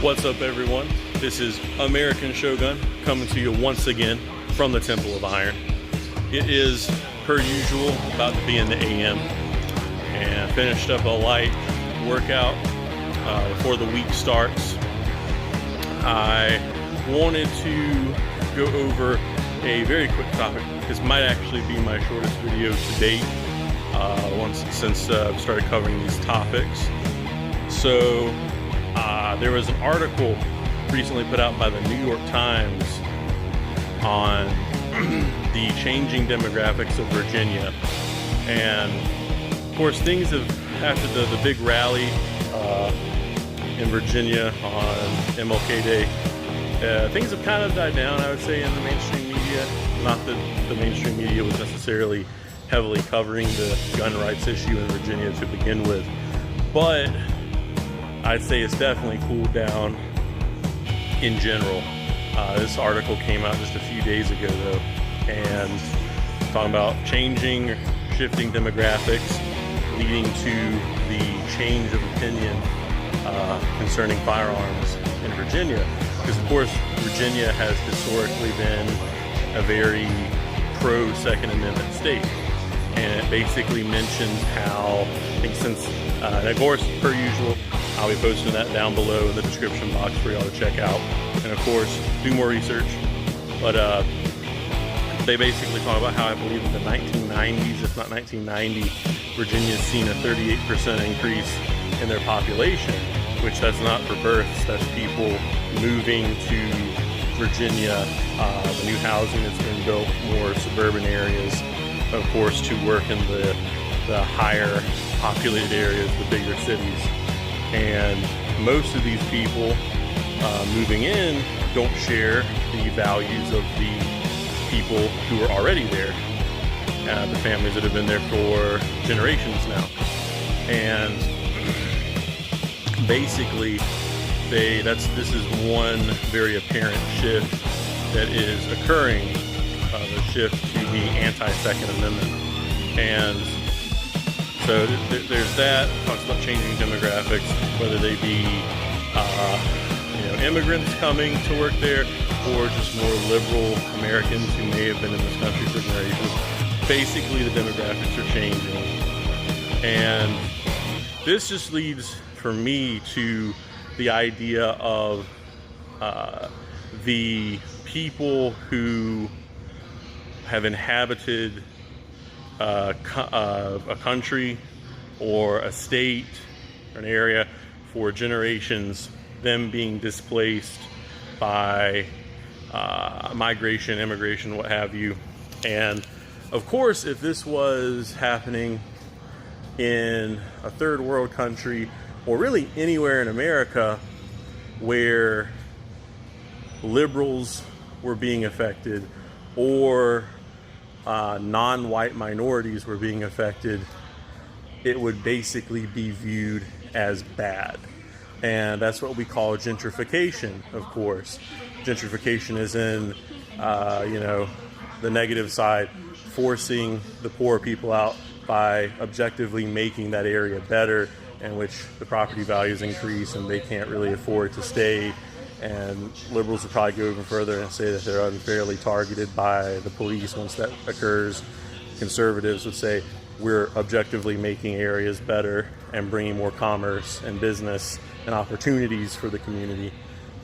What's up, everyone? This is American Shogun coming to you once again from the Temple of Iron. It is, per usual, about to be in the AM, and finished up a light workout before the week starts. I wanted to go over a very quick topic. This might actually be my shortest video to date since I've started covering these topics. So there was an article recently put out by the New York Times on the changing demographics of Virginia. And of course, things have, after the big rally in Virginia on MLK Day, things have kind of died down, I would say, in the mainstream media. Not that the mainstream media was necessarily heavily covering the gun rights issue in Virginia to begin with, but I'd say it's definitely cooled down in general. This article came out just a few days ago, though, and talking about changing, shifting demographics leading to the change of opinion concerning firearms in Virginia. Because, of course, Virginia has historically been a very pro-Second Amendment state. And it basically mentions how, I think since, and of course, per usual, I'll be posting that down below in the description box for y'all to check out. And of course, do more research. But they basically talk about how, I believe in the 1990s, if not 1990, Virginia's seen a 38% increase in their population, which that's not for births, that's people moving to Virginia, the new housing that's been built, more suburban areas, of course, to work in the higher populated areas, the bigger cities. And most of these people moving in don't share the values of the people who are already there, the families that have been there for generations now. And basically, this is one very apparent shift that is occurring, the shift to the anti-Second Amendment. And so there's that. Talks about changing demographics, whether they be immigrants coming to work there, or just more liberal Americans who may have been in this country for generations. Basically, the demographics are changing, and this just leads for me to the idea of the people who have inhabited a country or a state or an area for generations, them being displaced by migration, immigration, what have you. And of course, if this was happening in a third world country, or really anywhere in America where liberals were being affected, or non-white minorities were being affected, it would basically be viewed as bad. And that's what we call gentrification, of course. Gentrification is in, the negative side, forcing the poor people out by objectively making that area better, in which the property values increase and they can't really afford to stay. And liberals would probably go even further and say that they're unfairly targeted by the police once that occurs. Conservatives would say we're objectively making areas better and bringing more commerce and business and opportunities for the community.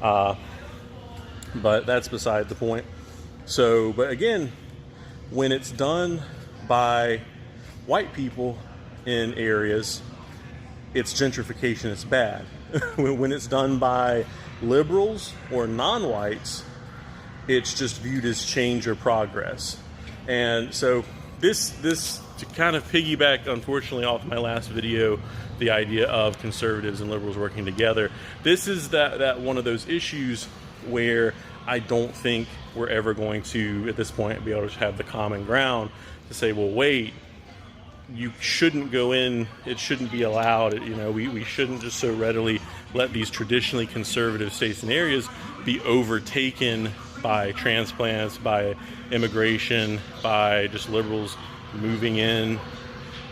But that's beside the point. So, but again, when it's done by white people in areas, it's gentrification, it's bad. When it's done by liberals or non-whites, it's just viewed as change or progress. And so this to kind of piggyback, unfortunately, off my last video, the idea of conservatives and liberals working together, this is that one of those issues where I don't think we're ever going to, at this point, be able to have the common ground to say, well, wait, you shouldn't go in, it shouldn't be allowed, we shouldn't just so readily let these traditionally conservative states and areas be overtaken by transplants, by immigration, by just liberals moving in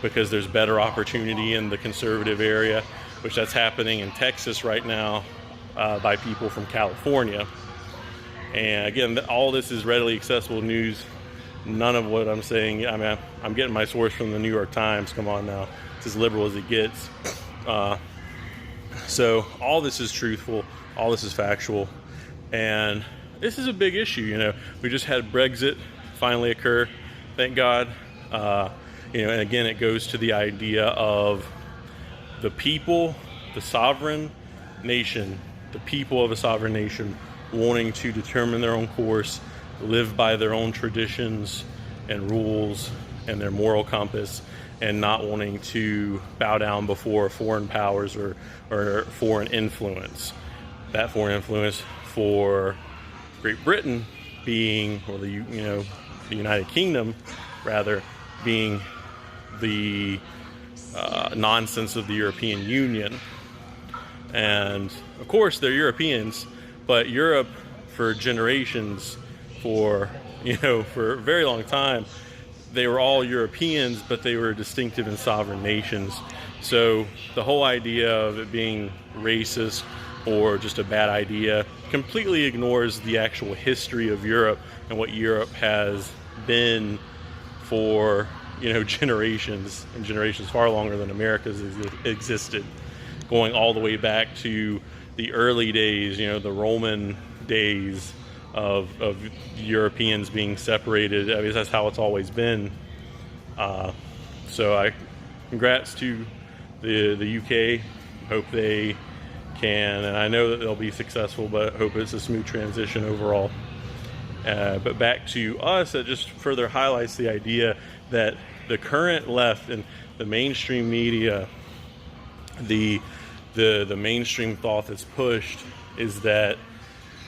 because there's better opportunity in the conservative area. which that's happening in Texas right now by people from California. And again, all this is readily accessible news. None of what I'm saying, I mean, I'm getting my source from the New York Times. Come on now, it's as liberal as it gets. So all this is truthful, all this is factual, and this is a big issue. You know, we just had Brexit finally occur, thank God. You know, and again, it goes to the idea of the people, the sovereign nation, the people of a sovereign nation wanting to determine their own course, live by their own traditions and rules and their moral compass, and not wanting to bow down before foreign powers or foreign influence. That foreign influence for Great Britain being, or the United Kingdom rather, being the nonsense of the European Union. And of course they're Europeans, but Europe for generations, for a very long time, they were all Europeans, but they were distinctive and sovereign nations. So the whole idea of it being racist or just a bad idea completely ignores the actual history of Europe and what Europe has been for generations and generations, far longer than America's existed, going all the way back to the early days, the Roman days of Europeans being separated. I mean, that's how it's always been. So congrats to the UK. Hope they can, and I know that they'll be successful, but hope it's a smooth transition overall. But back to us, that just further highlights the idea that the current left and the mainstream media, the mainstream thought that's pushed is that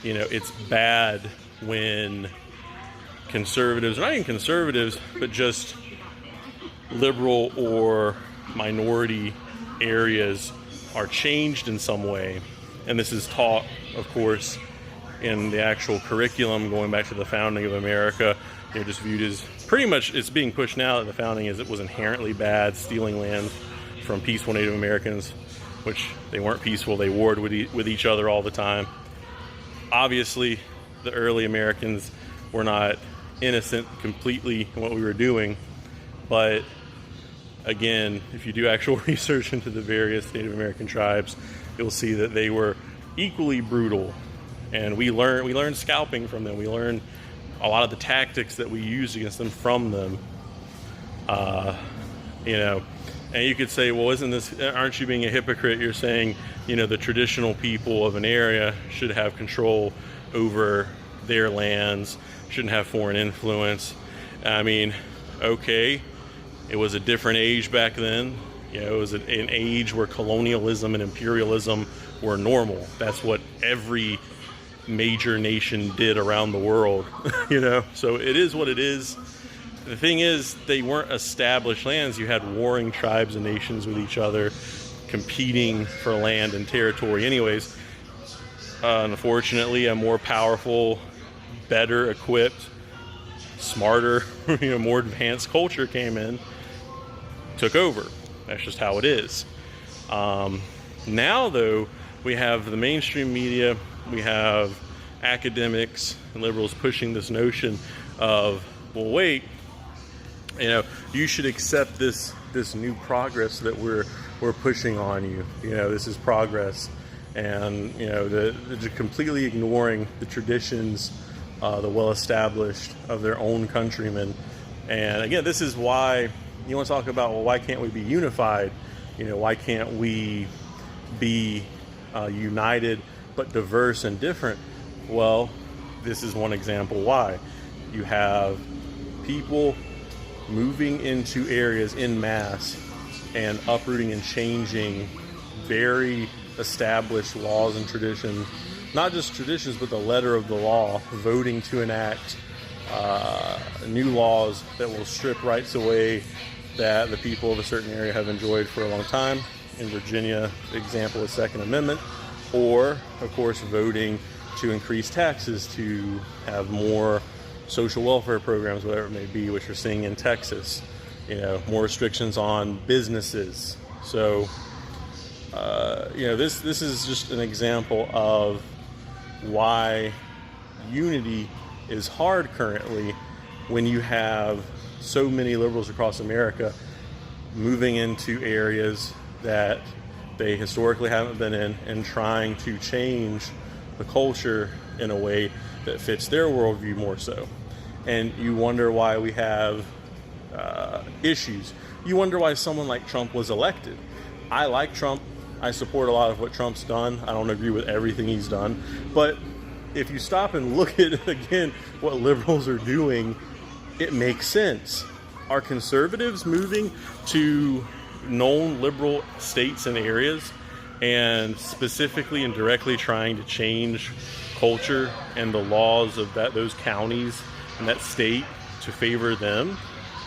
it's bad when conservatives, not even conservatives, but just liberal or minority areas are changed in some way. And this is taught, of course, in the actual curriculum going back to the founding of America. Just viewed as pretty much, it's being pushed now that the founding it was inherently bad, stealing land from peaceful Native Americans, which they weren't peaceful. They warred with each other all the time. Obviously, the early Americans were not innocent completely in what we were doing, but again, if you do actual research into the various Native American tribes, you'll see that they were equally brutal, and we learned scalping from them. We learned a lot of the tactics that we used against them from them. And you could say, well, aren't you being a hypocrite? You're saying, the traditional people of an area should have control over their lands, shouldn't have foreign influence. I mean, okay, it was a different age back then. It was an age where colonialism and imperialism were normal. That's what every major nation did around the world, So it is what it is. The thing is, they weren't established lands. You had warring tribes and nations with each other, competing for land and territory anyways. Unfortunately, a more powerful, better equipped, smarter, more advanced culture came in, took over. That's just how it is. Now, though, we have the mainstream media, we have academics and liberals pushing this notion of, well, wait, you should accept this new progress that we're pushing on you. This is progress, and they're completely ignoring the traditions, the well-established of their own countrymen. And again, this is why you want to talk about, well, why can't we be unified? Why can't we be united but diverse and different? Well, this is one example why. You have people moving into areas in mass and uprooting and changing very established laws and traditions, not just traditions, but the letter of the law, voting to enact new laws that will strip rights away that the people of a certain area have enjoyed for a long time. In Virginia, the example is Second Amendment, or, of course, voting to increase taxes to have more social welfare programs, whatever it may be, which we're seeing in Texas. More restrictions on businesses. So this is just an example of why unity is hard currently when you have so many liberals across America moving into areas that they historically haven't been in and trying to change the culture in a way that fits their worldview more so. And you wonder why we have issues. You wonder why someone like Trump was elected. I like Trump. I support a lot of what Trump's done. I don't agree with everything he's done. But if you stop and look at, again, what liberals are doing, it makes sense. Are conservatives moving to known liberal states and areas and specifically and directly trying to change culture and the laws of those counties and that state to favor them?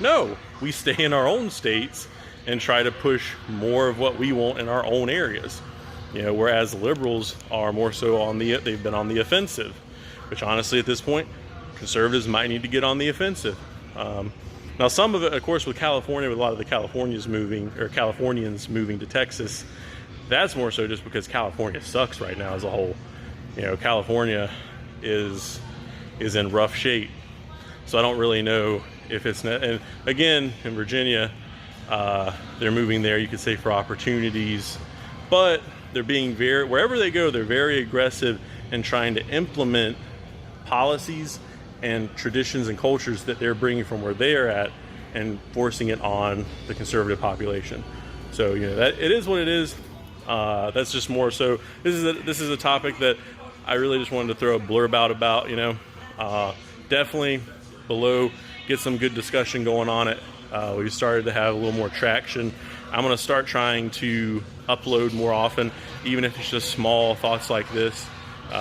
No, we stay in our own states and try to push more of what we want in our own areas. Whereas liberals are more so they've been on the offensive, which honestly at this point, conservatives might need to get on the offensive. Now some of it, of course, with California, with a lot of the Californians moving to Texas, that's more so just because California sucks right now as a whole. California is in rough shape. So I don't really know if it's not, and again, in Virginia, they're moving there, you could say, for opportunities, but they're being wherever they go, they're very aggressive in trying to implement policies and traditions and cultures that they're bringing from where they are at and forcing it on the conservative population. So, that it is what it is. That's just more so, this is a topic that I really just wanted to throw a blurb out about, definitely below, get some good discussion going on it. We've started to have a little more traction. I'm going to start trying to upload more often, even if it's just small thoughts like this.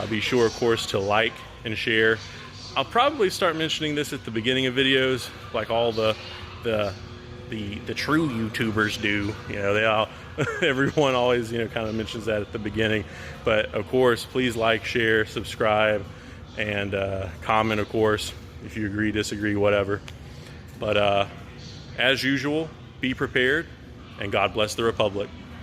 Be sure, of course, to like and share. I'll probably start mentioning this at the beginning of videos, like all the true YouTubers do. Everyone always, kind of mentions that at the beginning. But of course, please like, share, subscribe, and comment, of course, if you agree, disagree, whatever. But as usual, be prepared, and God bless the Republic.